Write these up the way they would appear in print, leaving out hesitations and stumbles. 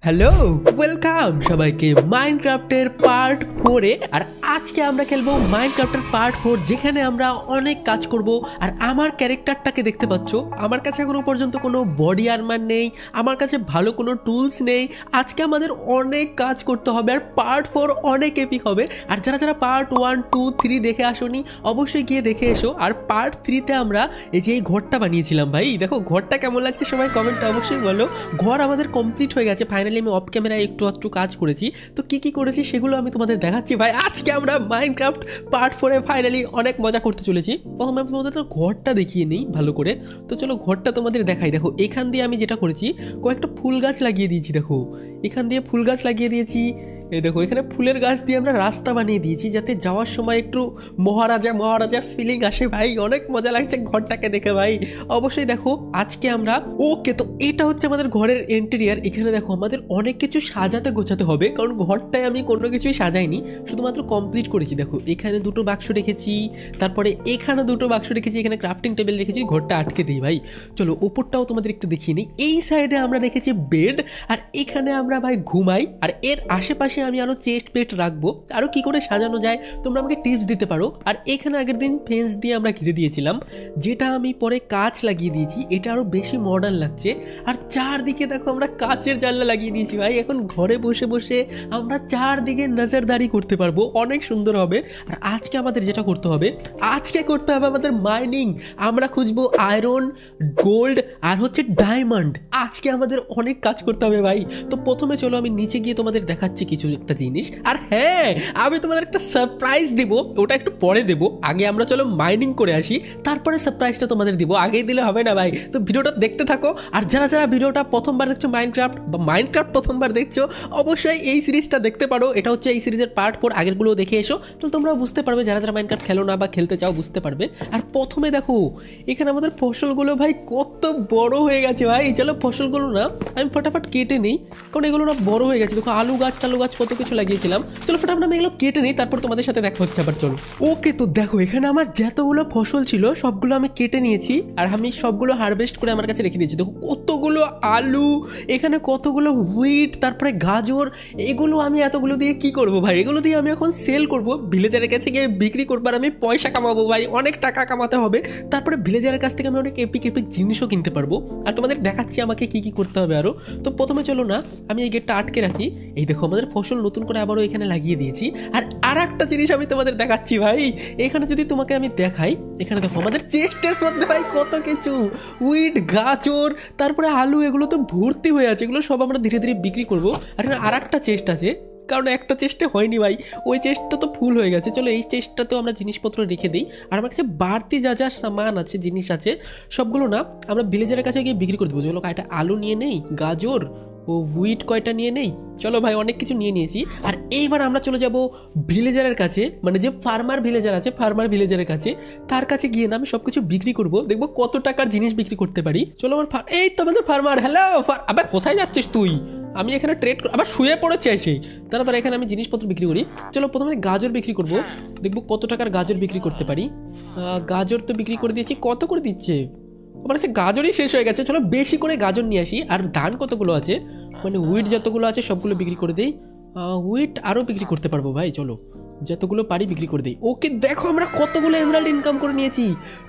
Hello, welcome সবাইকে মাইনক্রাফটের part 4-এ। আর আজকে আমরা খেলবো মাইনক্রাফটের পার্ট 4, যেখানে আমরা অনেক কাজ করব। আর আমার ক্যারেক্টারটাকে দেখতে পাচ্ছ, আমার কাছে এখনো পর্যন্ত কোনো বডি আর্মার নেই, আমার কাছে ভালো কোনো টুলস নেই। আজকে আমাদের অনেক কাজ করতে হবে, আর পার্ট 4 অনেক এপিক হবে। আর যারা যারা পার্ট 1, 2, 3 দেখে আসোনি, অবশ্যই গিয়ে দেখে এসো। আর পার্ট 3-তে আমরা এই যে এই ঘরটা বানিয়েছিলাম, ভাই দেখো ঘরটা কেমন লাগছে, সবাই কমেন্টে অবশ্যই বলো। ঘর আমাদের কমপ্লিট হয়ে গেছে ফাইনালি। আমি অফ ক্যামেরায় একটু কাজ করেছি, তো কি করেছি সেগুলো আমি তোমাদের দেখাচ্ছি। ভাই আজকে আমরা মাইনক্রাফট পার্ট 4-এ ফাইনালি অনেক মজা করতে চলেছি। প্রথমে আমি তোমাদের ঘরটা দেখিয়ে নিই ভালো করে। তো চলো ঘরটা তোমাদের দেখাই। দেখো এখান দিয়ে আমি যেটা করেছি, কয়েকটা ফুল গাছ লাগিয়ে দিয়েছি। দেখো এখান দিয়ে ফুল গাছ লাগিয়ে দিয়েছি। এই দেখো এখানে ফুলের গাছ দিয়ে আমরা রাস্তা বানিয়ে দিয়েছি, যাতে যাওয়ার সময় একটু মহারাজা ফিলিং আসে। ভাই অনেক মজা লাগছে ঘরটাকে দেখে ভাই। অবশ্যই দেখো আজকে আমরা ওকে, তো এটা হচ্ছে আমাদের ঘরের ইন্টেরিয়ার। এখানে দেখো আমাদের অনেক কিছু সাজাতে গোছাতে হবে, কারণ ঘরটায় আমি কোনো কিছুই সাজাইনি, শুধুমাত্র কমপ্লিট করেছি। দেখো এখানে দুটো বাক্স রেখেছি, তারপরে এখানে দুটো বাক্স রেখেছি, এখানে ক্রাফটিং টেবিল রেখেছি। ঘরটা আটকে দিই ভাই। চলো ওপরটাও তোমাদের একটু দেখিয়ে নিই। এই সাইডে আমরা রেখেছি বেড, আর এখানে আমরা ভাই ঘুমাই। আর এর আশেপাশে আমি আরো চেস্ট পেট রাখবো। আরো কি করে সাজানো যায় তোমরা আমাকে টিপস দিতে পারো। আর এখানে আগের দিন ফেন্স দিয়ে আমরা ঘিরে দিয়েছিলাম, যেটা আমি পরে কাঁচ লাগিয়ে দিয়েছি, এটা আরো বেশি মডার্ন লাগছে। আর চারদিকে দেখো আমরা কাঁচের জানলা লাগিয়ে দিয়েছি ভাই। এখন ঘরে বসে বসে আমরা চারদিকে নজরদারি করতে পারবো, অনেক সুন্দর হবে। আর আজকে আমাদের যেটা করতে হবে, আমাদের মাইনিং। আমরা খুঁজবো আয়রন, গোল্ড আর হচ্ছে ডায়মন্ড। আজকে আমাদের অনেক কাজ করতে হবে ভাই। তো প্রথমে চলো আমি নিচে গিয়ে তোমাদের দেখাচ্ছি কিছু একটা জিনিস। আর হ্যাঁ, আমি তোমাদের একটা সারপ্রাইজ দিব, ওটা একটু পরে দেবো। আগে আমরা চলো মাইনিং করে আসি, তারপরে সারপ্রাইজটা তোমাদের দিব। আগেই দিলে হবে না ভাই। তো ভিডিওটা দেখতে থাকো। আর যারা যারা ভিডিওটা প্রথমবার দেখছো মাইনক্রাফট প্রথমবার দেখছো, অবশ্যই এই সিরিজটা দেখতে পারো। এটা হচ্ছে এই সিরিজের পার্ট 4, আগেরগুলো দেখে এসো, তাহলে তোমরা বুঝতে পারবে। যারা যারা মাইনক্রাফট খেলো না বা খেলতে চাও বুঝতে পারবে। আর প্রথমে দেখো এখানে আমাদের ফসলগুলো ভাই কত বড় হয়ে গেছে ভাই। চলো ফসলগুলো না আমি ফটাফট কেটে নিই, কারণ এগুলো না বড় হয়ে গেছে। দেখো আলু গাছ কত কিছু লাগিয়েছিলাম। চলো ফটাফট আমি এগুলো কেটে নিই, তারপর তোমাদের সাথে দেখা হচ্ছে আবার। চলো ওকে, তো দেখো এখানে আমার যতগুলো ফসল ছিল সবগুলো আমি কেটে নিয়েছি, আর আমি সবগুলো হারভেস্ট করে আমার কাছে রেখে দিয়েছি। দেখো কতগুলো আলু, এখানে কতগুলো হুইট, তারপরে গাজর। এগুলো আমি এতগুলো দিয়ে কি করব ভাই? এগুলো দিয়ে আমি এখন সেল করব, ভিলেজারের কাছে গিয়ে বিক্রি করবো, আর আমি পয়সা কামাবো ভাই, অনেক টাকা কামাতে হবে। তারপরে ভিলেজারের কাছ থেকে আমি অনেক এপিক জিনিসও কিনতে পারবো। আর তোমাদের দেখাচ্ছি আমাকে কি করতে হবে আরো। তো প্রথমে চলো না আমি এই গেটটা আটকে রাখি। এই দেখো আমাদের ফসল নতুন করে আবারও এখানে লাগিয়ে দিয়েছি। আর একটা জিনিস আমি তোমাদের দেখাচ্ছি ভাই। এখানে যদি তোমাকে আমি দেখাই, এখানে দেখো আমাদের চেস্টের মধ্যে ভাই কত কিছু উইট, গাজর, তারপরে আলু, এগুলো তো ভর্তি হয়ে আছে। এগুলো সব আমরা ধীরে ধীরে বিক্রি করবো। আর একটা চেস্ট আছে, কারণ একটা চেস্টে হয়নি ভাই, ওই চেস্টটা তো ফুল হয়ে গেছে। চলো এই চেস্টটাতেও আমরা জিনিসপত্র রেখে দিই। আর আমার কাছে বাড়তি যা যা সামান আছে, জিনিস আছে, সবগুলো না আমরা ভিলেজারের কাছে গিয়ে বিক্রি করে দেবো। চলো একটা আলু নিয়ে নেই, গাজর ও হুইট কয়টা নিয়ে নেই। চলো ভাই অনেক কিছু নিয়ে নিয়েছি। আর এইবার আমরা চলে যাব ভিলেজারের কাছে, মানে যে ফার্মার ভিলেজার আছে, ফার্মার ভিলেজারের কাছে। তার কাছে গিয়ে না আমি সব কিছু বিক্রি করবো, দেখবো কত টাকার জিনিস বিক্রি করতে পারি। চলো আমার এই তো আমাদের ফার্মার। হ্যালো আবার কোথায় যাচ্ছিস তুই? আমি এখানে ট্রেড আবার শুয়ে পড়েছি এসে। তারা এখানে আমি জিনিসপত্র বিক্রি করি। চলো প্রথমে গাজর বিক্রি করবো, দেখবো কত টাকার গাজর বিক্রি করতে পারি। গাজর তো বিক্রি করে দিয়েছি। কত করে দিচ্ছে? আমার কাছে গাজরই শেষ হয়ে গেছে। চলো বেশি করে গাজর নিয়ে আসি। আর ধান কতগুলো আছে, মানে উইট যতগুলো আছে সবগুলো বিক্রি করে দিই। উইট আরও বিক্রি করতে পারবো ভাই, চলো যতগুলো পারি বিক্রি করে দিই। ওকে দেখো আমরা কতগুলো এমরাল্ড ইনকাম করে নিয়েছি।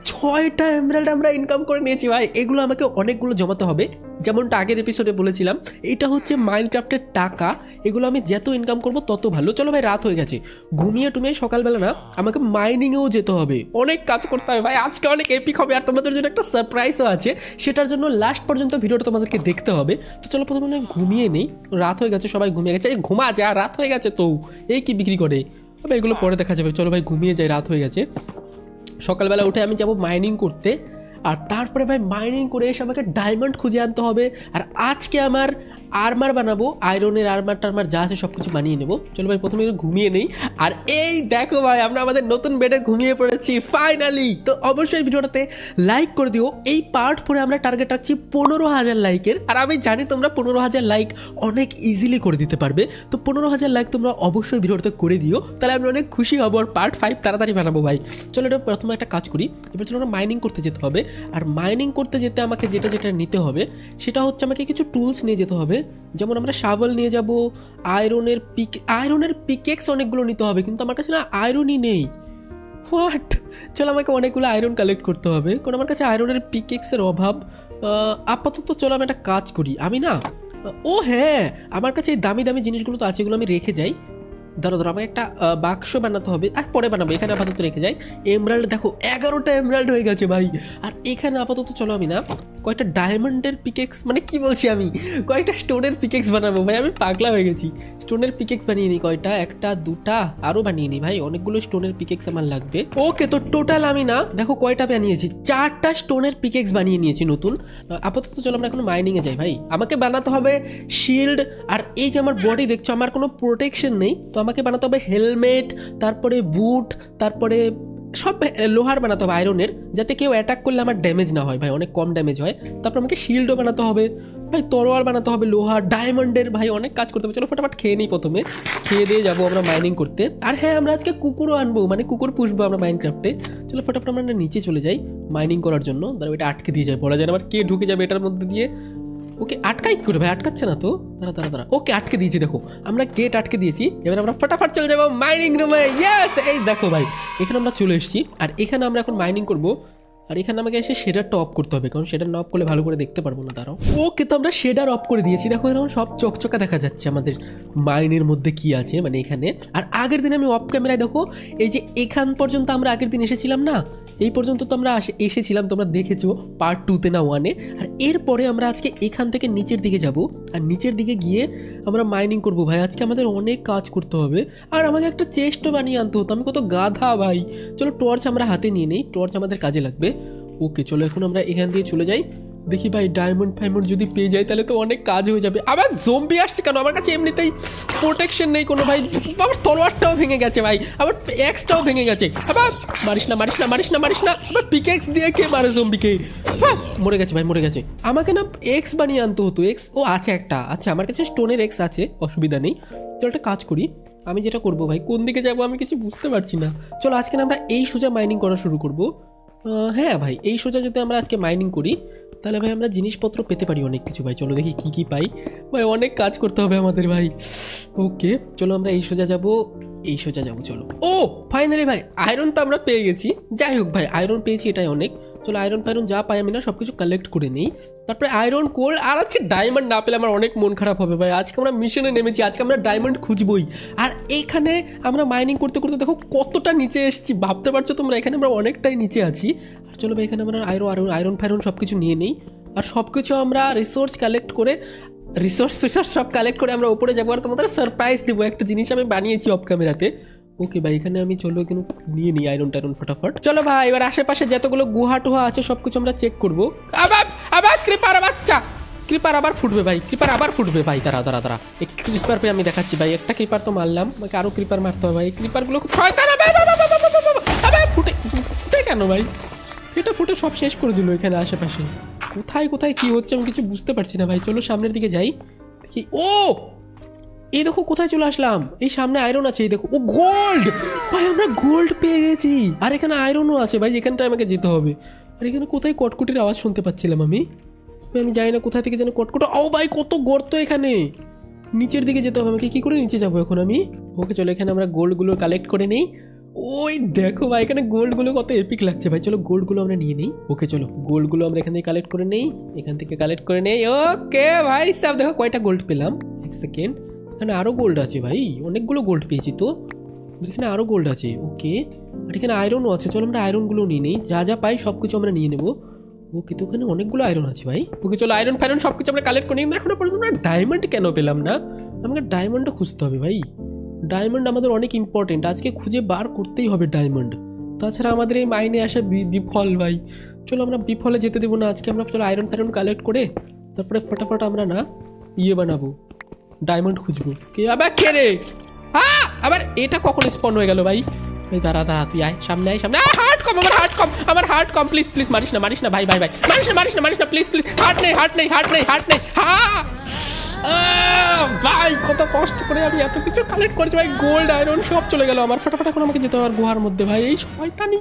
6টা এমরাল্ড আমরা ইনকাম করে নিয়েছি ভাই। এগুলো আমাকে অনেকগুলো জমাতে হবে, যেমনটা আগের এপিসোডে বলেছিলাম। এটা হচ্ছে মাইনক্রাফটের টাকা, এগুলো আমি যত ইনকাম করব তত ভালো। চলো ভাই রাত হয়ে গেছে, ঘুমিয়ে টুমিয়ে সকালবেলা না আমাকে মাইনিংয়েও যেতে হবে, অনেক কাজ করতে হবে ভাই। আজকে অনেক এপিক হবে, আর তোমাদের জন্য একটা সারপ্রাইজও আছে, সেটার জন্য লাস্ট পর্যন্ত ভিডিওটা তোমাদেরকে দেখতে হবে। তো চলো প্রথমে ঘুমিয়ে নেই, রাত হয়ে গেছে, সবাই ঘুমিয়ে গেছে। এই ঘুমা যা, রাত হয়ে গেছে। তো এই কি বিক্রি করে ভাই, এগুলো পরে দেখা যাবে। চলো ভাই ঘুমিয়ে যাই, রাত হয়ে গেছে। সকালবেলা উঠে আমি যাব মাইনিং করতে। আর তারপরে ভাই মাইনিং করে এসে আমাকে ডায়মন্ড খুঁজে আনতে হবে। আর আজকে আমার আর্মার বানাবো, আয়রনের আর্মার টার্মার যা আছে সব কিছু বানিয়ে নেবো। চলো ভাই প্রথমে ঘুমিয়ে নেই। আর এই দেখো ভাই আমরা আমাদের নতুন বেডে ঘুমিয়ে পড়েছি ফাইনালি। তো অবশ্যই ভিডিওটাতে লাইক করে দিও। এই পার্ট 4-এ আমরা টার্গেট রাখছি 15,000 লাইকের। আর আমি জানি তোমরা 15,000 লাইক অনেক ইজিলি করে দিতে পারবে। তো 15,000 লাইক তোমরা অবশ্যই ভিডিওটাতে করে দিও, তাহলে আমি অনেক খুশি হব। আর পার্ট 5 তাড়াতাড়ি বানাবো ভাই। চলো এটা প্রথমে একটা কাজ করি। এবার চলো আমরা মাইনিং করতে যেতে হবে। আর মাইনিং করতে যেতে আমাকে যেটা যেটা নিতে হবে সেটা হচ্ছে আমাকে কিছু টুলস নিয়ে যেতে হবে। যেমন আমরা শাবল নিয়ে যাব, আয়রনের পিকেক্স অনেকগুলো নিতে হবে, কিন্তু আমার কাছে না আয়রনই নেই। হোয়াট, চলো আমাকে অনেকগুলো আয়রন কালেক্ট করতে হবে, কারণ আমার কাছে আয়রনের পিকেক্সের অভাব। আপাতত চলো আমি একটা কাজ করি, আমি না, ও হ্যাঁ, আমার কাছে এই দামি দামি জিনিসগুলো তো আছে, এগুলো আমি রেখে যাই। ধরো আমাকে একটা বাক্স বানাতে হবে, আর পরে বানাবো, এখানে আপাতত রেখে যাই। এমরাল্ড দেখো 11টা এমরাল্ড হয়ে গেছে ভাই। আর এখানে আপাতত চলো আমি না কয়েকটা ডায়মন্ডের পিকেক্স, মানে কি বলছি আমি, কয়েকটা স্টোনের পিকেক্স বানাবো ভাই। আমি পাগলা হয়ে গেছি, স্টোনের পিকেক্স বানিয়ে নিই কয়টা, একটা দুটা আরও বানিয়ে নিই ভাই, অনেকগুলো স্টোনের পিকেক্স আমার লাগবে। ওকে, তো টোটাল আমি না দেখো কয়টা বানিয়েছি, 4টা স্টোনের পিকেক্স বানিয়ে নিয়েছি নতুন। আপাতত চলো আমরা এখন মাইনিংয়ে যাই ভাই। আমাকে বানাতে হবে শিল্ড, আর এই যে আমার বডি দেখছো আমার কোনো প্রোটেকশন নেই, তো আমাকে বানাতে হবে হেলমেট, তারপরে বুট, তারপরে সব লোহার বানাতে হবে আয়রনের, যাতে কেউ অ্যাটাক করলে আমার ড্যামেজ না হয় ভাই, অনেক কম ড্যামেজ হয়। তারপর আমাকে শিল্ডও বানাতে হবে ভাই, তরোয়াল বানাতে হবে লোহার, ডায়মন্ডের, ভাই অনেক কাজ করতে হবে। চলো ফটাফট খেয়ে নিই, প্রথমে খেয়ে দিয়ে যাবো আমরা মাইনিং করতে। আর হ্যাঁ, আমরা আজকে কুকুরও আনবো, মানে কুকুর পুষবো আমরা মাইনক্রাফটে। চলো ফটাফট আমরা নিচে চলে যাই মাইনিং করার জন্য। ধরো এটা আটকে দিয়ে যায়, বলা যায় না আবার কে ঢুকে যাবে এটার মধ্যে দিয়ে। ওকে, আটকাই কি করে ভাই, আটকাচ্ছে না তো, দাঁড়া। ওকে, আটকে দিয়েছি, দেখো আমরা গেট আটকে দিয়েছি। এবার আমরা ফটাফট চলে যাবো মাইনিং রুমে। ইয়েস, এই দেখো ভাই, এখানে আমরা চলে এসেছি, আর এখানে আমরা এখন মাইনিং করবো। আর এখানে আমাকে এসে শেডারটা অফ করতে হবে, কারণ শেডার না অফ করলে ভালো করে দেখতে পারবো না। দাঁড়াও, ওকে, তো আমরা শেডার অফ করে দিয়েছি, দেখো এরকম সব চকচকা দেখা যাচ্ছে আমাদের মাইনের মধ্যে কি আছে, মানে এখানে। আর আগের দিন আমি অফ ক্যামেরায় দেখো, এই যে এখান পর্যন্ত আমরা আগের দিন এসেছিলাম না, এই পর্যন্ত তো আমরা এসেছিলাম, তোমরা দেখেছো পার্ট 2-তে না 1-এ। আর এরপরে আমরা আজকে এখান থেকে নিচের দিকে যাব, আর নিচের দিকে গিয়ে আমরা মাইনিং করব ভাই। আজকে আমাদের অনেক কাজ করতে হবে, আর আমাকে একটা চেস্টও বানিয়ে আনতে হতো, আমি কত গাধা ভাই। চলো টর্চ আমরা হাতে নিয়ে নিই, টর্চ আমাদের কাজে লাগবে। ওকে, চলো এখন আমরা এখান দিয়ে চলে যাই, দেখি ভাই ডায়মন্ড ফাইমন্ড যদি পেয়ে যাই তাহলে তো অনেক কাজ হয়ে যাবে। আবার জম্বি আসছে কেন, আমার কাছে এমনিতেই প্রোটেকশন নেই কোনো ভাই। আমার তলোয়ারটাও ভেঙে গেছে ভাই, আমার এক্সটাও ভেঙে গেছে। আবার মারিস না, আবার পিকেক্স দিয়ে কে মারে জম্বিকে। মরে গেছে ভাই, মরে গেছে। আমাকে না এক্স বানিয়ে আনতে হতো, এক্স ও আছে একটা, আচ্ছা আমার কাছে স্টোনের এক্স আছে, অসুবিধা নেই। চলো একটা কাজ করি, আমি যেটা করবো ভাই, কোন দিকে যাবো আমি কিছু বুঝতে পারছি না। চলো আজকে না আমরা এই সোজা মাইনিং করা শুরু করবো। হ্যাঁ ভাই, এই সোজা যদি আমরা আজকে মাইনিং করি তাহলে ভাই আমরা জিনিসপত্র পেতে পারি অনেক কিছু ভাই। চলো দেখি কি পাই ভাই, অনেক কাজ করতে হবে আমাদের ভাই। ওকে, চলো আমরা এই সোজা যাবো, চলো। ও ফাইনালি ভাই, আয়রন তো আমরা পেয়ে গেছি। যাই হোক ভাই, আয়রন পেয়েছি, এটাই অনেক। চলো আয়রন ফায়রন যা পাই আমি না সব কিছু কালেক্ট করে নিই, তারপরে আয়রন কোল। আর আজকে ডায়মন্ড না পেলে আমার অনেক মন খারাপ হবে ভাই। আজকে আমরা মিশনে নেমেছি, আজকে আমরা ডায়মন্ড খুঁজবই। আর এইখানে আমরা মাইনিং করতে করতে দেখো কতটা নিচে এসেছি, ভাবতে পারছো তোমরা, এখানে আমরা অনেকটাই নিচে আছি। আর চলো ভাই, এখানে আমরা আয়রন ফায়রন সব কিছু নিয়ে নিই, আর সব কিছু আমরা রিসোর্স কালেক্ট করে সব কালেক্ট করে আমরা উপরে যাবো, আর তোমাদের সারপ্রাইজ দেবো, একটা জিনিস আমি বানিয়েছি অফ ক্যামেরাতে। ওকে ভাই, এখানে আমি চলো কিন্তু নিয়ে নিই আয়রন টায়রন ফটাফট। চলো ভাই, এবার আশেপাশে যতগুলো গুহা টুহা আছে সব কিছু আমরা চেক করবো। আবার ক্রিপার, বাচ্চা ক্রিপার আবার ফুটবে ভাই, ভাই। দাঁড়া, এই ক্রিপার পে আমি দেখাচ্ছি ভাই। একটা ক্রিপার তো মারলাম, আমাকে আরো ক্রিপার মারতে হবে ভাই। ক্রিপারগুলো খুব শয়তান। ফুটে কেন ভাই, এটা ফুটে সব শেষ করে দিল এখানে আশেপাশে। কোথায় কি হচ্ছে আমি কিছু বুঝতে পারছি না ভাই। চলো সামনের দিকে যাই, দেখি। ও এই দেখো কোথায় চলে আসলাম, এই সামনে আয়রন আছে, এই দেখো। ও গোল্ড ভাই, আমরা গোল্ড পেয়ে গেছি। আর এখানে আয়রনও আছে ভাই, যেখানটায় আমাকে যেতে হবে। আর এখানে কোথায় কটকুটির আওয়াজ শুনতে পাচ্ছিলাম আমি জানি না কোথায় থেকে যেন কটকুটো। ও ভাই, কত গর্ত এখানে, নিচের দিকে যেতে হবে আমাকে। কি করে নিচে যাবো এখন আমি? ওকে চলো, এখানে আমরা গোল্ডগুলো কালেক্ট করে নিই। ওই দেখো ভাই, এখানে গোল্ডগুলো কত এপিক লাগছে ভাই। চলো গোল্ডগুলো আমরা নিয়ে নিই। ওকে চলো, গোল্ডগুলো আমরা এখান থেকে কালেক্ট করে নেই। ওকে ভাই সব দেখো কয়টা গোল্ড পেলাম। এক সেকেন্ড, এখানে আরো গোল্ড আছে ভাই, অনেকগুলো গোল্ড পেয়েছি তো। এখানে আরো গোল্ড আছে। ওকে, আর এখানে আয়রনও আছে। চলো আমরা আয়রনগুলো নিয়ে নিই, যা পাই সব কিছু আমরা নিয়ে নেবো। ওকে, তো ওখানে অনেকগুলো আয়রন আছে ভাই। ওকে চলো, আয়রন ফায়রন সব কিছু আমরা কালেক্ট করে নিই। এখনো পর্যন্ত আমরা ডায়মন্ড কেন পেলাম না? আমাকে ডায়মন্ডটা খুঁজতে হবে ভাই। ডায়মন্ড আমাদের অনেক ইম্পর্টেন্ট, আজকে খুঁজে বার করতেই হবে ডায়মন্ড। তাছাড়া আমাদের এই মাইনে আসা বিফল ভাই। চলো আমরা বিফলে যেতে দেবো না আজকে। আমরা চলো আয়রন ফায়রন কালেক্ট করে তারপরে ফটাফট আমরা না বানাবো, ডায়মন্ড খুঁজবো। আবার কে রে? আবার এটা কখন স্পন হয়ে গেল ভাই? দাঁড়া তুই আয়, সামনে আয়। আমার হার্ট কম, প্লিজ মারিস না ভাই। মারিস না প্লিজ। হার্ট নেই। ভাই কত কষ্ট করে আমি এত কিছু কালেক্ট করেছি ভাই, গোল্ড আয়রন সব চলে গেল আমার। ফটাফট এখন আমাকে যেতে হবে আমার গুহার মধ্যে ভাই। এই শয়তানি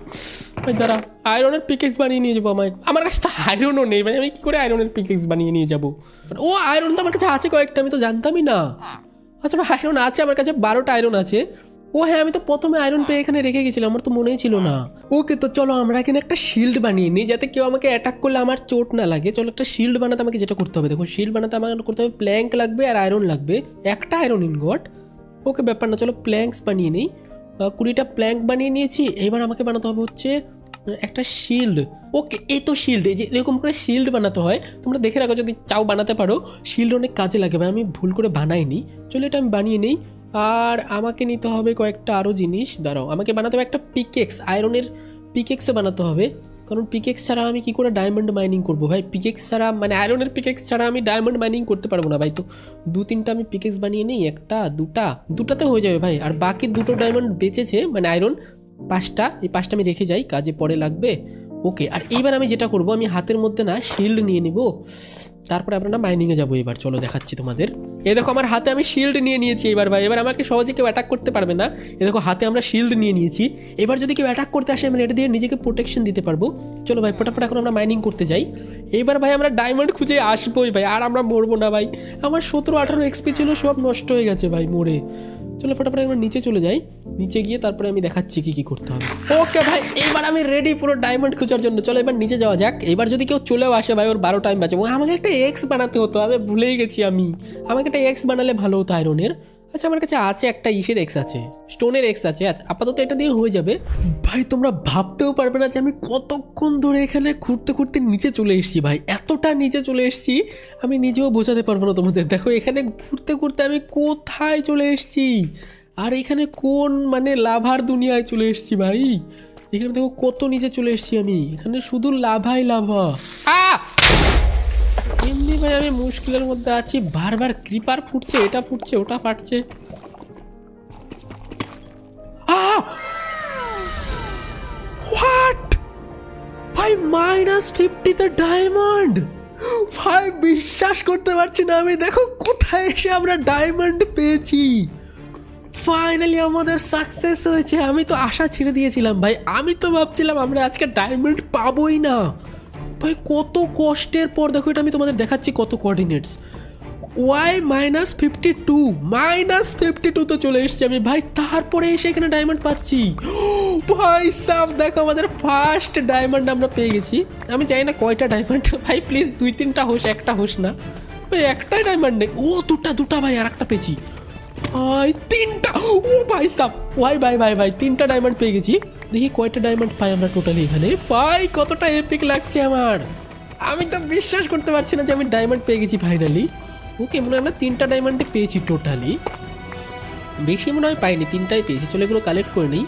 ভাই দাঁড়া, আয়রনের পিকেক্স বানিয়ে নিয়ে যাবো আমায়। আমার কাছে তো আয়রনও নেই ভাই, আমি কি করে আয়রনের পিকেক্স বানিয়ে নিয়ে যাবো? ও আয়রন তো আমার কাছে আছে কয়েকটা, আমি তো জানতামই না। আচ্ছা আয়রন আছে আমার কাছে, 12টা আয়রন আছে। ও হ্যাঁ, আমি তো প্রথমে আয়রন পেয়ে এখানে রেখে গেছিলাম, আমার তো মনেই ছিল না। ওকে, তো চলো আমরা এখানে একটা শিল্ড বানিয়ে নিই, যাতে কেউ আমাকে অ্যাটাক করলে আমার চোট না লাগে। চলো একটা শিল্ড বানাতে আমাকে যেটা করতে হবে, দেখো শিল্ড বানাতে আমাকে করতে হবে প্ল্যাঙ্ক লাগবে আর আয়রন লাগবে, একটা আয়রন ইনগট। ওকে ব্যাপার না, চলো প্ল্যাঙ্কস বানিয়ে নিই। 20টা প্ল্যাঙ্ক বানিয়ে নিয়েছি। এবার আমাকে বানাতে হবে হচ্ছে একটা শিল্ড। ওকে, এই তো শিল্ড, এই যে এরকম করে শিল্ড বানাতে হয়, তোমরা দেখে রাখো যদি চাও বানাতে পারো। শিল্ড অনেক কাজে লাগে ভাই, আমি ভুল করে বানাইনি। চলো এটা আমি বানিয়ে নিই। আর আমাকে নিতে হবে কয়েকটা আরও জিনিস। দাঁড়াও, আমাকে বানাতে হবে একটা পিকেক্স, আয়রনের পিকেক্সও বানাতে হবে, কারণ পিকেক্স ছাড়া আমি কি করে ডায়মন্ড মাইনিং করবো ভাই? পিকেক্স ছাড়া মানে আয়রনের পিকেক্স ছাড়া আমি ডায়মন্ড মাইনিং করতে পারবো না ভাই। তো 2-3টা আমি পিকেক্স বানিয়ে নিই, একটা দুটাতে হয়ে যাবে ভাই। আর বাকি 2টো ডায়মন্ড বেঁচেছে মানে আয়রন 5টা, এই 5টা আমি রেখে যাই, কাজে পরে লাগবে। ওকে, আর এইবার আমি যেটা করবো, আমি হাতের মধ্যে না শিল্ড নিয়ে নিব, তারপরে আমরা না মাইনিংয়ে যাবো। এবার চলো দেখাচ্ছি তোমাদের। এই দেখো আমার হাতে আমি শিল্ড নিয়ে নিয়েছি এবার ভাই, এবার আমাকে সহজে কেউ অ্যাটাক করতে পারবে না। এই দেখো হাতে আমরা শিল্ড নিয়ে নিয়েছি, এবার যদি কেউ অ্যাটাক করতে আসে আমি এটা দিয়ে নিজেকে প্রোটেকশন দিতে পারবো। চলো ভাই ফটাফট এখন আমরা মাইনিং করতে যাই। এইবার ভাই আমরা ডায়মন্ড খুঁজে আসবোই ভাই, আর আমরা মরবো না ভাই। আমার 17-18 এক্সপি ছিল, সব নষ্ট হয়ে গেছে ভাই মরে। চলো ফটাফট আমরা নিচে চলে যাই, নিচে গিয়ে তারপরে আমি দেখাচ্ছি কি কি করতে হবে। ওকে ভাই, এবার আমি রেডি পুরো ডায়মন্ড খোঁজার জন্য। চলো এবার নিচে যাওয়া যাক। এবার যদি কেউ চলেও আসে ভাই, ওর 12 টাইম বাঁচে। আমাকে একটা এক্স বানাতে হতো, আমি ভুলেই গেছি আমি। আমাকে একটা এক্স বানালে ভালো হতো আয়রনের। আচ্ছা আমার কাছে আছে একটা ইসের এক্স আছে, স্টোনের এক্স আছে। আচ্ছা আপাতত এটা দিয়ে হয়ে যাবে ভাই। তোমরা ভাবতেও পারবে না যে আমি কতক্ষণ ধরে এখানে ঘুরতে ঘুরতে নিচে চলে এসেছি ভাই, এতটা নিচে চলে এসেছি আমি নিজেও বোঝাতে পারবো না তোমাদের। দেখো এখানে ঘুরতে ঘুরতে আমি কোথায় চলে এসেছি, আর এখানে কোন মানে লাভার দুনিয়ায় চলে এসেছি ভাই। এখানে দেখো কত নিচে চলে এসেছি আমি, এখানে শুধু লাভাই লাভা। এমনি ভাই আমি মুশকিলের মধ্যে আছি, বারবার ক্রিপার ফুটছে, এটা ফুটছে ওটা ফাটছে। হোয়াট ভাই, -50 ডায়মন্ড ভাই, বিশ্বাস করতে পারছি না আমি। দেখো কোথায় এসে আমরা ডায়মন্ড পেয়েছি, ফাইনালি আমাদের সাকসেস হয়েছে। আমি তো আশা ছেড়ে দিয়েছিলাম ভাই, আমি তো ভাবছিলাম আমরা আজকে ডায়মন্ড পাবোই না ভাই। কত কষ্টের পর দেখো, এটা আমি তোমাদের দেখাচ্ছি কত কোঅর্ডিনেটস। -52 তো চলে এসেছি আমি ভাই, তারপরে এসে এখানে ডায়মন্ড পাচ্ছি ভাই। সাব দেখো আমাদের ফার্স্ট ডায়মন্ড আমরা পেয়ে গেছি। আমি জানি না কয়টা ডায়মন্ড ভাই, প্লিজ 2-3টা হোস, একটা হোস না ভাই, একটাই ডায়মন্ড নেই। ও দুটা ভাই, আর একটা পেয়েছি ভাই, 3টা। ও ভাই সাব, ভাই 3টা ডায়মন্ড পেয়ে গেছি। দেখি কয়টা ডায়মন্ড পাই আমরা টোটালি এখানে ভাই, কতটা এপিক লাগছে আমার। আমি তো বিশ্বাস করতে পারছি না যে আমি ডায়মন্ড পেয়ে গেছি ফাইনালি। ওকে, মনে হয় আমরা 3টা ডায়মন্ডে পেয়েছি টোটালি, বেশি মনে হয় পাইনি, 3টাই পেয়েছি। চলো এগুলো কালেক্ট করে নিই।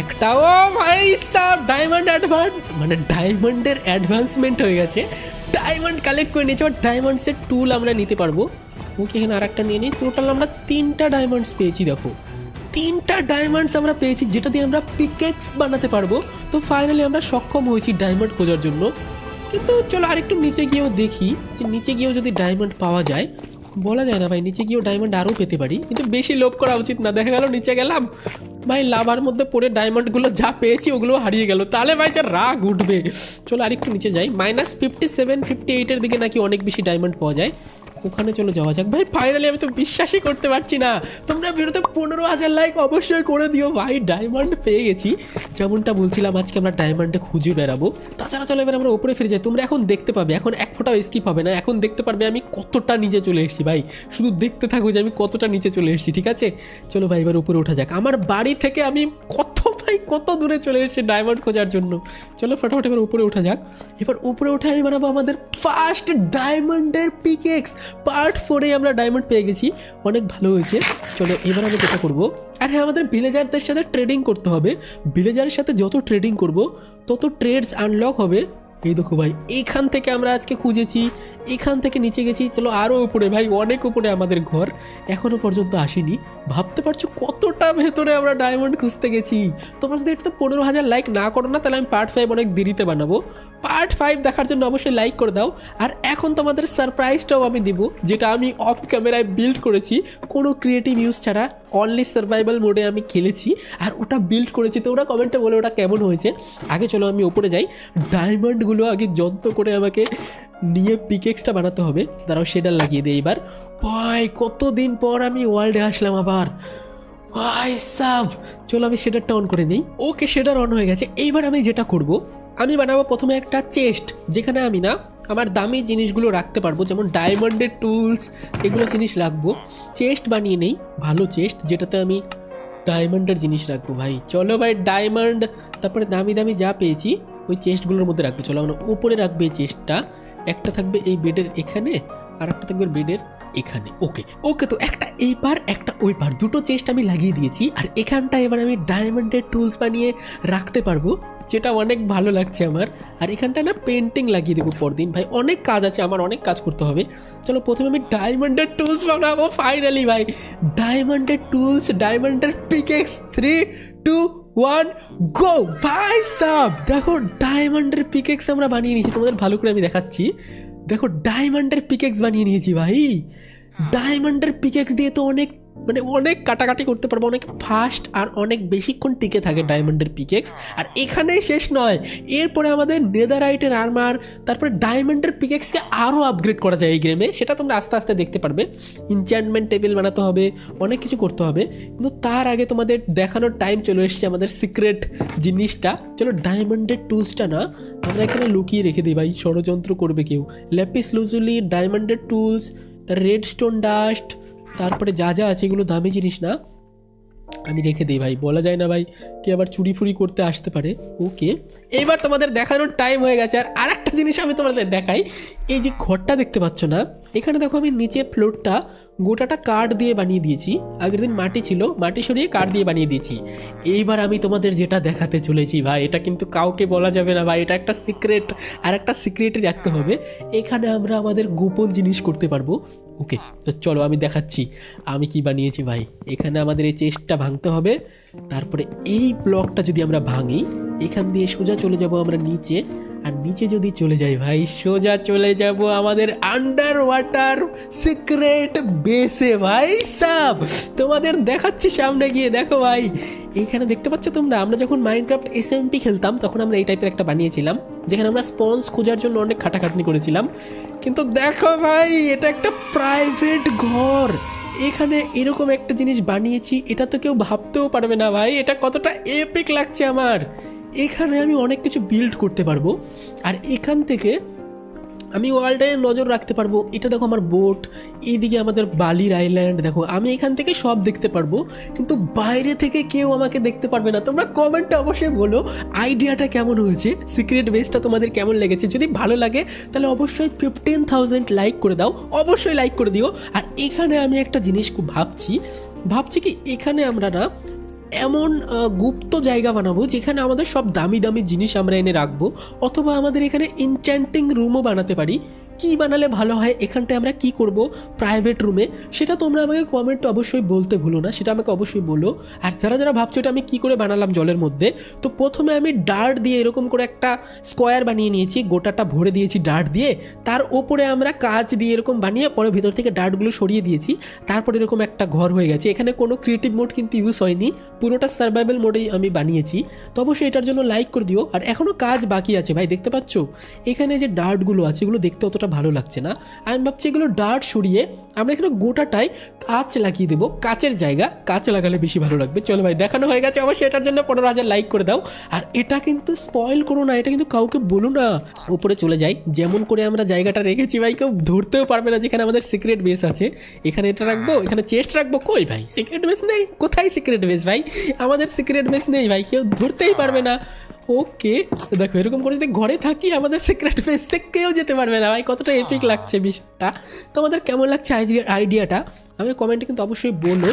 একটাও ভাই সাব ডায়মন্ড অ্যাডভান্স, মানে ডায়মন্ডের অ্যাডভান্সমেন্ট হয়ে গেছে। ডায়মন্ড কালেক্ট করে নিয়েছি, আবার ডায়মন্ডসের টুল আমরা নিতে পারবো। ওকে, এখানে আর একটা নিয়ে নিই। টোটাল আমরা 3টা ডায়মন্ডস পেয়েছি। দেখো 3টা ডায়মন্ডস আমরা পেয়েছি, যেটা দিয়ে আমরা পিকেক্স বানাতে পারবো। তো ফাইনালি আমরা সক্ষম হয়েছি ডায়মন্ড খোঁজার জন্য। কিন্তু চলো আরেকটু নিচে গিয়েও দেখি, যে নিচে গিয়েও যদি ডায়মন্ড পাওয়া যায়। বলা যায় না ভাই, নিচে গিয়েও ডায়মন্ড আরও পেতে পারি, কিন্তু বেশি লোভ করা উচিত না। দেখা গেল নিচে গেলাম ভাই, লাভার মধ্যে পড়ে ডায়মন্ডগুলো যা পেয়েছি ওগুলো হারিয়ে গেল, তাহলে ভাই যা রাগ উঠবে। চলো আরেকটু নিচে যাই। -57-58 দিকে নাকি অনেক বেশি ডায়মন্ড পাওয়া যায়, ওখানে চলে যাওয়া যাক ভাই। ফাইনালি আমি তো বিশ্বাসই করতে পারছি না। তোমরা ভিডিওতে 15,000 লাইক অবশ্যই করে দিও ভাই, ডায়মন্ড পেয়ে গেছি। যেমনটা বলছিলাম আজকে আমরা ডায়মন্ডে খুঁজে বেড়াবো। তাছাড়া চলো এবার আমরা উপরে ফিরে যাই। তোমরা এখন দেখতে পাবে, এখন এক ফোঁটাও স্কিপ হবে না, এখন দেখতে পারবে আমি কতটা নিচে চলে এসেছি ভাই। শুধু দেখতে থাকো যে আমি কতটা নিচে চলে এসেছি, ঠিক আছে? চলো ভাই এবার উপরে ওঠা যাক। আমার বাড়ি থেকে আমি কত দূরে চলে এসেছি ডায়মন্ড খোঁজার জন্য। চলো ফটাফট এবার উপরে ওঠা যাক। এবার উপরে উঠে আমি বানাবো আমাদের ফার্স্ট ডায়মন্ডের পিকেক্স। পার্ট 4-এ আমরা ডায়মন্ড পেয়ে গেছি, অনেক ভালো হয়েছে। চলো এবার আমি যেটা করবো, আর হ্যাঁ আমাদের ভিলেজারদের সাথে ট্রেডিং করতে হবে। ভিলেজারের সাথে যত ট্রেডিং করব তত ট্রেডস আনলক হবে। এই দেখো ভাই, এখান থেকে আমরা আজকে খুঁজেছি, এখান থেকে নিচে গেছি, চলো আরও উপরে ভাই, অনেক উপরে আমাদের ঘর, এখনো পর্যন্ত আসিনি। ভাবতে পারছো কতটা ভেতরে আমরা ডায়মন্ড খুঁজতে গেছি। তোমরা যদি একটু 15,000 লাইক না করো না, তাহলে আমি পার্ট 5 অনেক দেরিতে বানাবো। পার্ট 5 দেখার জন্য অবশ্যই লাইক করে দাও। আর এখন তোমাদের সারপ্রাইজটাও আমি দিব, যেটা আমি অফ ক্যামেরায় বিল্ড করেছি, কোনো ক্রিয়েটিভ ইউজ ছাড়া, অনলি সার্ভাইভাল মোডে আমি খেলেছি আর ওটা বিল্ড করেছি। তো ওরা কমেন্টে বলে ওটা কেমন হয়েছে। আগে চলো আমি উপরে যাই, ডায়মন্ডগুলো আগে যন্ত্র করে আমাকে নিয়ে পিকেক্সটা বানাতে হবে। দাঁড়াও শেডার লাগিয়ে দিই এবার। ভাই কতদিন পর আমি ওয়ার্ল্ডে আসলাম আবার, ভাই সাব। চলো আমি শেডারটা অন করে নিই। ওকে, শেডার অন হয়ে গেছে। এইবার আমি যেটা করব, আমি বানাবো প্রথমে একটা চেস্ট, যেখানে আমি না আমার দামি জিনিসগুলো রাখতে পারবো, যেমন ডায়মন্ডের টুলস, এগুলো জিনিস রাখবো। চেস্ট বানিয়ে নেই, ভালো চেস্ট, যেটাতে আমি ডায়মন্ডের জিনিস রাখবো। ভাই চলো ভাই, ডায়মন্ড, তারপরে দামি দামি যা পেয়েছি ওই চেস্টগুলোর মধ্যে রাখবো। চলো আমরা উপরে রাখবে এই চেস্টটা, একটা থাকবে এই বেডের এখানে, আর একটা থাকবে বেডের এখানে। ওকে ওকে, তো একটা এই পার একটা ওই পার, দুটো চেস্ট আমি লাগিয়ে দিয়েছি। আর এখানটা এবার আমি ডায়মন্ডের টুলস বানিয়ে রাখতে পারবো, যেটা অনেক ভালো লাগছে আমার। আর এখানটা না পেন্টিং লাগিয়ে দেবো পরদিন। ভাই অনেক কাজ আছে আমার, অনেক কাজ করতে হবে। চলো প্রথমে আমি ডায়মন্ডের টুলস বানাবো ফাইনালি ভাই। ডায়মন্ডের টুলস, ডায়মন্ডের পিকেক্স, 3, 2, 1 গো। ভাই সাব দেখো, ডায়মন্ডের পিকেক্স আমরা বানিয়ে নিয়েছি, তোমাদের ভালো করে আমি দেখাচ্ছি। দেখো ডায়মন্ডের পিকেক্স বানিয়ে নিয়েছি ভাই। ডায়মন্ডের পিকেক্স দিয়ে তো অনেক মানে অনেক কাটাকাটি করতে পারবো, অনেক ফাস্ট আর অনেক বেশিক্ষণ টিকে থাকে ডায়মন্ডের পিকেক্স। আর এখানেই শেষ নয়, এরপরে আমাদের নেদারাইটের আর্মার, তারপরে ডায়মন্ডের পিকেক্সকে আরও আপগ্রেড করা যায় এই গেমে, সেটা তোমরা আস্তে আস্তে দেখতে পারবে। ইনচ্যান্টমেন্ট টেবিল বানাতে হবে, অনেক কিছু করতে হবে, কিন্তু তার আগে তোমাদের দেখানোর টাইম চলে এসেছে আমাদের সিক্রেট জিনিসটা। চলো ডায়মন্ডের টুলসটা না আমরা এখানে লুকিয়ে রেখে দিই ভাই, ষড়যন্ত্র করবে কেউ। ল্যাপিস লুজুলি, ডায়মন্ডের টুলস, তার রেড স্টোন ডাস্ট, তারপরে যা যা আছে এগুলো দামি জিনিস না, আমি রেখে দিই ভাই, বলা যায় না ভাই কে আবার চুরি ফুরি করতে আসতে পারে। ওকে, এইবার তোমাদের দেখানোর টাইম হয়ে গেছে। আর আরেকটা জিনিস আমি তোমাদের দেখাই, এই যে ঘরটা দেখতে পাচ্ছ না, এখানে দেখো আমি নিচে ফ্লোরটা গোটাটা কাঠ দিয়ে বানিয়ে দিয়েছি। আগের দিন মাটি ছিল, মাটি সরিয়ে কাঠ দিয়ে বানিয়ে দিয়েছি। এইবার আমি তোমাদের যেটা দেখাতে চলেছি ভাই, এটা কিন্তু কাউকে বলা যাবে না ভাই, এটা একটা সিক্রেট, আর একটা সিক্রেটই রাখতে হবে। এখানে আমরা আমাদের গোপন জিনিস করতে পারবো। ওকে, তো চলো আমি দেখাচ্ছি আমি কি বানিয়েছি ভাই। এখানে আমাদের এই চেস্টটা ভাঙতে হবে, তারপরে এই ব্লকটা যদি আমরা ভাঙি, এখান দিয়ে সোজা চলে যাব আমরা নিচে, আর নিচে যদি চলে যাই ভাই, সোজা চলে যাব আমাদের আন্ডার ওয়াটার সিক্রেট বেসে। ভাই সাব তোমাদের দেখাচ্ছি সামনে গিয়ে। দেখো ভাই, এখানে দেখতে পাচ্ছ তোমরা, আমরা যখন মাইনক্রাফট SMP খেলতাম তখন আমরা এই টাইপের একটা বানিয়েছিলাম, যেখানে আমরা স্পঞ্জ খোঁজার জন্য অনেক খাটাখাটনি করেছিলাম। কিন্তু দেখো ভাই, এটা একটা প্রাইভেট ঘর, এখানে এরকম একটা জিনিস বানিয়েছি, এটা তো কেউ ভাবতেও পারবে না ভাই, এটা কতটা এপিক লাগছে আমার। এখানে আমি অনেক কিছু বিল্ড করতে পারবো, আর এখান থেকে আমি ওয়ার্ল্ডে নজর রাখতে পারবো। এটা দেখো আমার বোট, এইদিকে আমাদের বালির আইল্যান্ড, দেখো আমি এখান থেকে সব দেখতে পারবো, কিন্তু বাইরে থেকে কেউ আমাকে দেখতে পারবে না। তোমরা কমেন্টে অবশ্যই বলো আইডিয়াটা কেমন হয়েছে, সিক্রেট বেসটা তোমাদের কেমন লেগেছে। যদি ভালো লাগে তাহলে অবশ্যই 15,000 লাইক করে দাও, অবশ্যই লাইক করে দিও। আর এখানে আমি একটা জিনিস খুব ভাবছি কি, এখানে আমরা না এমন গুপ্ত জায়গা বানাবো যেখানে আমাদের সব দামি দামি জিনিস আমরা এনে রাখবো, অথবা আমাদের এখানে এনচ্যান্টিং রুমও বানাতে পারি। কি বানালে ভালো হয়, এখানটায় আমরা কি করব প্রাইভেট রুমে, সেটা তোমরা আমাকে কমেন্টে অবশ্যই বলতে ভুলো না, সেটা আমাকে অবশ্যই বলো। আর যারা যারা ভাবছো এটা আমি কি করে বানালাম জলের মধ্যে, তো প্রথমে আমি ডার্ট দিয়ে এরকম করে একটা স্কোয়ার বানিয়ে নিয়েছি, গোটাটা ভরে দিয়েছি ডার্ট দিয়ে, তার ওপরে আমরা কাঁচ দিয়ে এরকম বানিয়ে পরে ভিতর থেকে ডার্টগুলো সরিয়ে দিয়েছি, তারপর এরকম একটা ঘর হয়ে গেছে। এখানে কোনো ক্রিয়েটিভ মোড কিন্তু ইউজ হয়নি, পুরোটা সার্ভাইভাল মোডেই আমি বানিয়েছি। তো অবশ্যই এটার জন্য লাইক করে দিও। আর এখনও কাজ বাকি আছে ভাই, দেখতে পাচ্ছ এখানে যে ডার্টগুলো আছে এগুলো দেখতে অতটা ভালো লাগছে না, আমি ভাবছি এগুলো ডার্ট সরিয়ে আমরা এখানে গোটাটাই কাঁচ লাগিয়ে দেবো, কাঁচের জায়গা কাঁচ লাগালে বেশি ভালো লাগবে। চলো ভাই, দেখানো হয়ে গেছে, অবশ্যই এটার জন্য 15,000 লাইক করে দাও। আর এটা কিন্তু স্পয়েল করো না, এটা কিন্তু কাউকে বলো না। উপরে চলে যাই, যেমন করে আমরা জায়গাটা রেখেছি ভাই, কেউ ধরতেও পারবে না যেখানে আমাদের সিক্রেট বেস আছে। এখানে এটা রাখবো, এখানে চেস্ট রাখবো, কই ভাই সিক্রেট বেস নেই, কোথায় সিক্রেট বেস ভাই, আমাদের সিক্রেট বেস নেই ভাই, কেউ ধরতেই পারবে না। ওকে, তো দেখো এরকম করে যদি ঘরে থাকি আমাদের সিক্রেট বেসে কেউ যেতে পারবে না ভাই, কতটা এপিক লাগছে বিষয়টা। তোমাদের কেমন লাগছে আইডিয়াটা আমি কমেন্টে কিন্তু অবশ্যই বলো।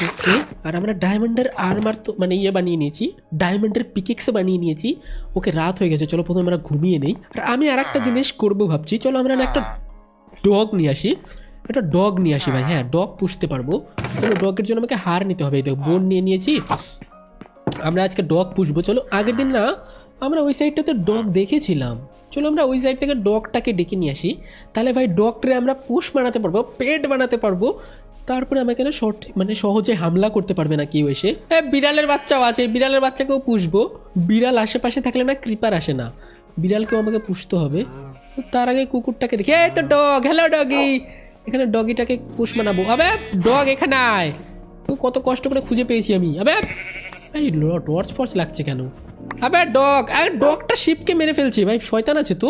ওকে, আর আমরা ডায়মন্ডের আর্মার তো মানে ইয়ে বানিয়ে নিয়েছি, ডায়মন্ডের পিকেক্সও বানিয়ে নিয়েছি। ওকে, রাত হয়ে গেছে, চলো প্রথমে আমরা ঘুমিয়ে নেই। আর আমি আর একটা জিনিস করবো ভাবছি, চলো আমরা না একটা ডগ নিয়ে আসি, একটা ডগ নিয়ে আসি ভাই। হ্যাঁ, ডগ পুষতে পারবো। চলো, ডগের জন্য আমাকে হার নিতে হবে। এই দেখো, বোন নিয়ে নিয়েছি, আমরা আজকে ডগ পুষবো। চলো, আগের দিন না আমরা ওই সাইডটাতে ডগ দেখেছিলাম, চলো আমরা ওই সাইড থেকে ডগটাকে ডেকে নিয়ে আসি। তাহলে ভাই ডগটারে আমরা পুষ বানাতে পারবো, পেট বানাতে পারবো। তারপরে আমাকে না মানে সহজে হামলা করতে পারবে না কেউ এসে। হ্যাঁ, বিড়ালের বাচ্চাও আছে, বিড়ালের বাচ্চাকেও পুষবো। বিড়াল আশেপাশে থাকলে না ক্রিপার আসে না, বিড়ালকেও আমাকে পুষতে হবে। তো তার আগে কুকুরটাকে দেখি। এই তো ডগ, হ্যালো ডগি। এখানে ডগিটাকে পুষ বানাবো। আবে ডগ এখানে আয়, তো কত কষ্ট করে খুঁজে পেয়েছি আমি। আবে এই টর্চ ফর্চ লাগছে কেন? আবে ডগ, আরে ডগটা শিপকে মেরে ফেলছি ভাই, শয়তান আছে তো।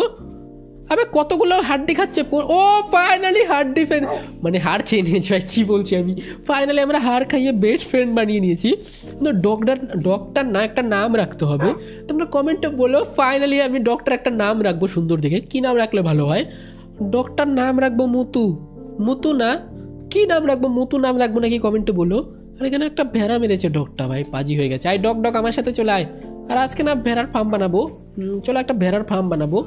আবে কতগুলো হাড্ডি খাচ্ছে। ও ফাইনালি হাড্ডি ফ্রেন্ড, মানে হাড় খেয়ে নিয়েছি ভাই, কি বলছি আমি। ফাইনালি আমরা হাড় খাইয়ে বেস্ট ফ্রেন্ড বানিয়ে নিয়েছি। কিন্তু ডগটার না একটা নাম রাখতে হবে। তোমরা কমেন্টে বলো, ফাইনালি আমি ডগটার একটা নাম রাখবো সুন্দর দেখে। কি নাম রাখলে ভালো হয়? ডগটার নাম রাখবো মুতু। মুতু না, কি নাম রাখবো? মুতু নাম রাখবো নাকি কমেন্টে বলো। আর এখানে একটা ভেড়া মেরেছে ডগটা ভাই, পাজি হয়ে গেছে। আই ডগ আমার সাথে চলে আয়। আর আজকে না ভেড়ার ফার্ম বানাবো। চলো একটা ভেড়ার ফার্ম বানাবো,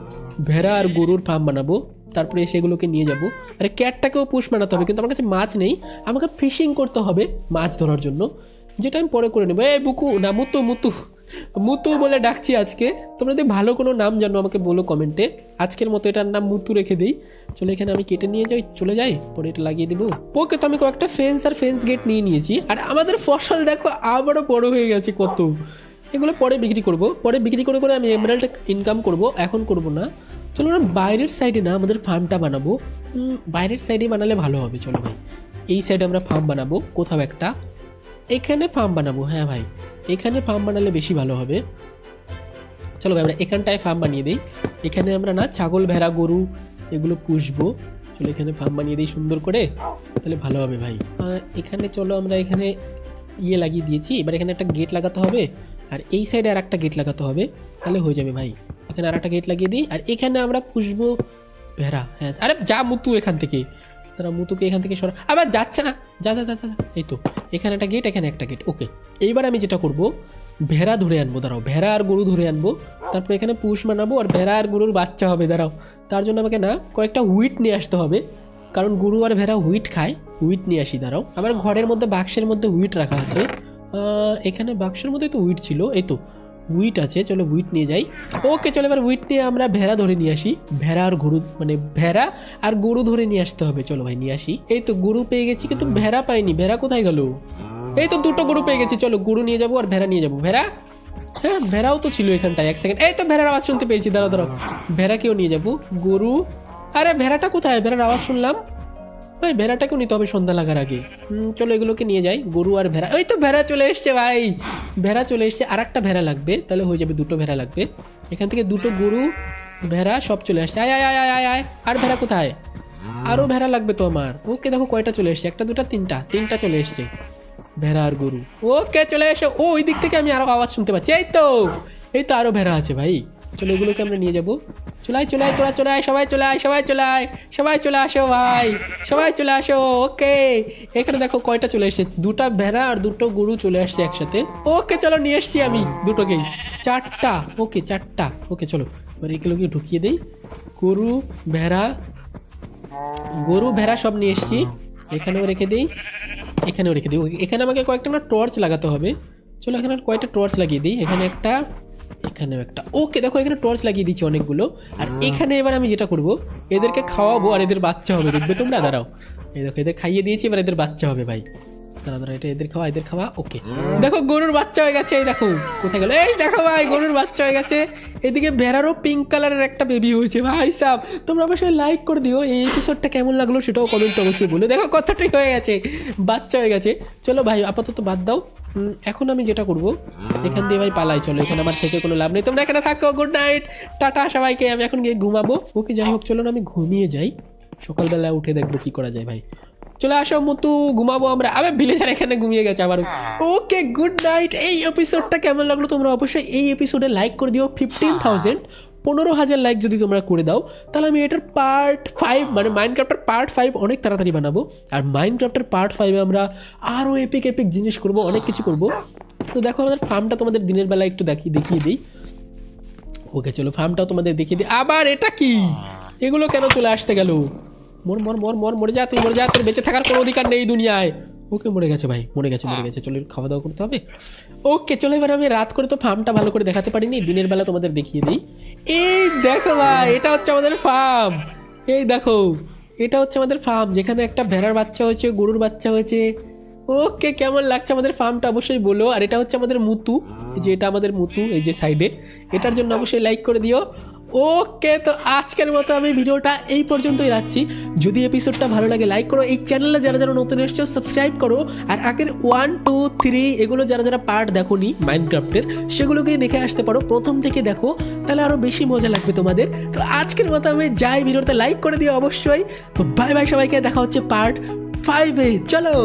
ভেড়া আর গরুর ফার্ম বানাবো। তারপরে সেগুলোকে নিয়ে যাবো। আরে ক্যাটটাকেও পুষ বানাতে হবে, কিন্তু আমার কাছে মাছ নেই, আমাকে ফিশিং করতে হবে মাছ ধরার জন্য, যেটা আমি পরে করে নেবো। এই বুকু না, মুতু মুতু মুতু বলে ডাকছি আজকে। তোমরা যদি ভালো কোনো নাম জানো আমাকে বলো কমেন্টে। আজকের মতো এটার নাম মুতু রেখে দিই। চলো, এখানে আমি কেটে নিয়ে যাই, চলে যাই, পরে এটা লাগিয়ে দেবো। ওকে, তো আমি কয়েকটা ফেন্স আর ফেন্স গেট নিয়ে নিয়েছি। আর আমাদের ফসল দেখো আবারও বড় হয়ে গেছে কত। এগুলো পরে বিক্রি করব, পরে বিক্রি করে করে আমি এমরাল্ড ইনকাম করব, এখন করব না। চলো আমরা বাইরের সাইডে না আমাদের ফার্মটা বানাবো। বাইরের সাইডে বানালে ভালো হবে। চলো ভাই, এই সাইডে আমরা ফার্ম বানাবো কোথাও একটা, এখানে ফার্ম বানাবো। হ্যাঁ ভাই, এখানে ফার্ম বানালে বেশি ভালো হবে। চলো ভাই, আমরা এখানটায় ফার্ম বানিয়ে দিই। এখানে আমরা না ছাগল, ভেড়া, গরু এগুলো পুষবো। চলো এখানে ফার্ম বানিয়ে দিই সুন্দর করে, তাহলে ভালো হবে ভাই। এখানে চলো আমরা এখানে ইয়ে লাগিয়ে দিয়েছি, এবার এখানে একটা গেট লাগাতে হবে। আর এই সাইডে আর একটা গেট লাগাতে হবে, তাহলে হয়ে যাবে ভাই। এখানে আর একটা গেট লাগিয়ে দিই। আর এখানে আমরা পুষবো ভেড়া। হ্যাঁ, আরে যা মুতু এখান থেকে, তারা মুতুকে এখান থেকে সরা। আবার যাচ্ছে না, যা যা যা যা। এই তো এখানে একটা গেট, এখানে একটা গেট। ওকে, এইবার আমি যেটা করব, ভেড়া ধরে আনবো। দাঁড়াও, ভেড়া আর গরু ধরে আনবো, তারপর এখানে পুষ বানাবো। আর ভেড়া আর গরুর বাচ্চা হবে। দাঁড়াও, তার জন্য আমাকে না কয়েকটা হুইট নিয়ে আসতে হবে, কারণ গরু আর ভেড়া হুইট খায়। হুইট নিয়ে আসি। দাঁড়াও, আমার ঘরের মধ্যে বাক্সের মধ্যে হুইট রাখা আছে। এখানে বাক্সের মধ্যে তো হুইট ছিল, এই তো হুইট আছে। চলো হুইট নিয়ে যাই। ওকে, চলো এবার হুইট নিয়ে আমরা ভেড়া ধরে নিয়ে আসি। ভেড়া আর গরু, মানে ভেড়া আর গরু ধরে নিয়ে আসতে হবে। চলো ভাই নিয়ে আসি। এই তো গরু পেয়ে গেছি, কিন্তু ভেড়া পাইনি। ভেড়া কোথায় গেল? এই তো দুটো গরু পেয়ে গেছি। চলো গরু নিয়ে যাবো আর ভেড়া নিয়ে যাবো। ভেড়া, হ্যাঁ ভেড়াও তো ছিল এখানটায়। এক সেকেন্ড, এই তো ভেড়ার আওয়াজ শুনতে পেয়েছি। দাঁড়াও দাঁড়াও, ভেড়াকেও নিয়ে যাবো। গরু, আরে ভেড়াটা কোথায়? ভেড়ার আওয়াজ শুনলাম ভাই, ভেড়াটাকেও নিতে হবে সন্ধ্যা লাগার আগে। চলো এগুলোকে নিয়ে যাই, গরু আর ভেড়া। ওই তো ভেড়া চলে এসছে ভাই, ভেড়া চলে এসছে। আর একটা ভেড়া লাগবে, তাহলে হয়ে যাবে, দুটো ভেড়া লাগবে। এখান থেকে দুটো গরু, ভেড়া সব চলে আসছে। আয় আয় আয় আয় আয়। আর ভেড়া কোথায়? আরও ভেড়া লাগবে তো আমার। ওকে দেখো কয়টা চলে এসছে, একটা দুটা তিনটা চলে এসছে, ভেড়া আর গরু। ওকে চলে এসে, ও ওই দিক থেকে আমি আরো আওয়াজ শুনতে পাচ্ছি। এই তো আরো ভেড়া আছে ভাই। চলো এগুলোকে আমরা নিয়ে যাবো। চলাই তোরা চলে আয়, সবাই চলে আয়, সবাই চলে আসো ভাই, সবাই চলে আসো। ওকে, এখানে দেখো কয়টা চলে এসছে, দুটা ভেড়া আর দুটো গরু চলে আসছে একসাথে। ওকে চলো নিয়ে এসছি আমি দুটোকেই, চারটা। ওকে চারটা। ওকে চলো এবার এগুলোকে ঢুকিয়ে দেই। গরু ভেড়া সব নিয়ে এসছি। এখানেও রেখে দিই, এখানেও রেখে দিই। এখানে আমাকে কয়েকটা না টর্চ লাগাতে হবে। চলো এখানে কয়েকটা টর্চ লাগিয়ে দিই। এখানে একটা, এখানেও একটা। ওকে দেখো এখানে টর্চ লাগিয়ে দিচ্ছি অনেকগুলো। আর এখানে এবার আমি যেটা করব, এদেরকে খাওয়াবো আর এদের বাচ্চা হবে, দেখবে তোমরা। দাঁড়াও, এই দেখো এদের খাইয়ে দিয়েছি, এবার এদের বাচ্চা হবে ভাই। দাঁড়া, এটা এদের খাওয়া। ওকে দেখো গরুর বাচ্চা হয়ে গেছে। এই দেখো কোথায় গেল, এই দেখো ভাই গরুর বাচ্চা হয়ে গেছে। এদিকে ভেড়ারও পিঙ্ক কালারের একটা বেবি হয়েছে ভাই সাব। তোমরা অবশ্যই লাইক করে দিও। এই এপিসোডটা কেমন লাগলো সেটাও কমেন্ট অবশ্যই বলো। দেখো কতটাই হয়ে গেছে, বাচ্চা হয়ে গেছে। চলো ভাই আপাতত বাদ দাও। এখন আমি যেটা করব, এখান দিয়ে ভাই পালাই। চলো এখানে আমার থেকে কোনো লাভ নেই, তোমরা এখানে থাকো। গুড নাইট, টাটা সবাইকে। আমি এখন গিয়ে ঘুমাবো। ওকে যাই হোক, চলো না আমি ঘুমিয়ে যাই, সকালবেলা উঠে দেখবো কি করা যায় ভাই। চলে আসো মুতু, ঘুমাবো আমরা। আবে ভিলেজার এখানে ঘুমিয়ে গেছে আবার। Okay good night. এই এপিসোডটা কেমন লাগলো তোমরা অবশ্যই এই এপিসোডে লাইক করে দিও 15,000। 15,000 লাইক যদি তোমরা করে দাও তাহলে আমি এটার পার্ট 5 মানে মাইনক্রাফটের পার্ট 5 অনেক তাড়াতাড়ি বানাবো। আর মাইনক্রাফটের পার্ট 5 আমরা আরও এপিক জিনিস করব, অনেক কিছু করব। তো দেখো আমাদের ফার্মটা তোমাদের দিনের বেলা একটু দেখিয়ে দিই। ওকে চলো ফার্মটাও তোমাদের দেখিয়ে দিই। আবার এটা কি, এগুলো কেন চলে আসতে গেল? মরে যা তুই, মরে যা, তোর বেঁচে থাকার কোনো অধিকার নেই দুনিয়ায়। ওকে মরে গেছে ভাই, মরে গেছে। চলো খাওয়া দাওয়া করতে হবে। ওকে চলো এবার আমি রাত করে তো ফার্মটা ভালো করে দেখাতে পারিনি, দিনের বেলা তোমাদের দেখিয়ে দিই। এই দেখো ভাই, এটা হচ্ছে আমাদের ফার্ম। এই দেখো এটা হচ্ছে আমাদের ফার্ম, যেখানে একটা ভেড়ার বাচ্চা হয়েছে, গরুর বাচ্চা হয়েছে। ওকে কেমন লাগছে আমাদের ফার্মটা অবশ্যই বলো। আর এটা হচ্ছে আমাদের মুতু, এই যে এটা আমাদের মুতু, এই যে সাইডে, এটার জন্য অবশ্যই লাইক করে দিও। ওকে তো আজকের মতো আমি ভিডিওটা এই পর্যন্তই রাখছি। যদি এপিসোডটা ভালো লাগে লাইক করো, এই চ্যানেলে যারা যারা নতুন এসছো সাবস্ক্রাইব করো, আর আগের 1, 2, 3 এগুলো যারা যারা পার্ট দেখোনি মাইনক্রাফটের সেগুলোকে দেখে আসতে পারো, প্রথম থেকে দেখো, তাহলে আরও বেশি মজা লাগবে তোমাদের। তো আজকের মতো আমি যাই, ভিডিওটা লাইক করে দিও অবশ্যই। তো বাই বাই সবাইকে, দেখা হচ্ছে পার্ট 5-এ। চলো।